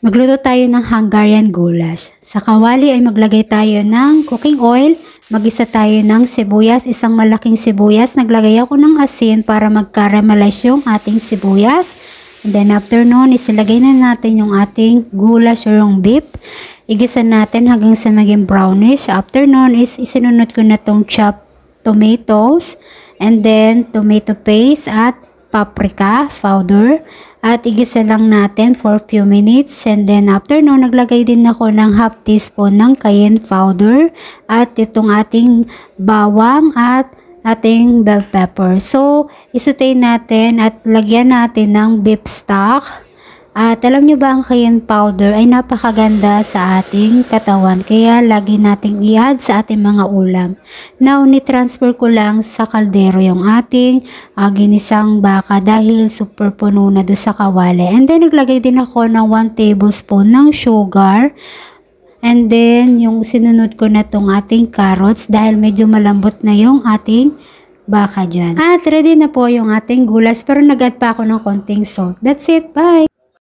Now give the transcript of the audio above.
Magluto tayo ng Hungarian goulash. Sa kawali ay maglagay tayo ng cooking oil. Mag-isa tayo ng sibuyas, isang malaking sibuyas. Naglagay ako ng asin para mag-caramelize yung ating sibuyas. And then after nun, isilagay na natin yung ating goulash or yung beef. Igisa natin hanggang sa maging brownish. After nun is isinunod ko na tong chopped tomatoes. And then tomato paste at paprika powder. At igisa lang natin for few minutes. And then after no, naglagay din ako ng half teaspoon ng cayenne powder. At itong ating bawang at ating bell pepper. So, isutay natin at lagyan natin ng beef stock. At alam nyo ba ang cayenne powder ay napakaganda sa ating katawan. Kaya lagi nating i-add sa ating mga ulam. Now, ni-transfer ko lang sa kaldero yung ating ginisang baka dahil super puno na doon sa kawali. And then, naglagay din ako ng 1 tablespoon ng sugar. And then, yung sinunod ko na tong ating carrots dahil medyo malambot na yung ating baka dyan. At ready na po yung ating goulash pero nag-add pa ako ng konting salt. That's it. Bye!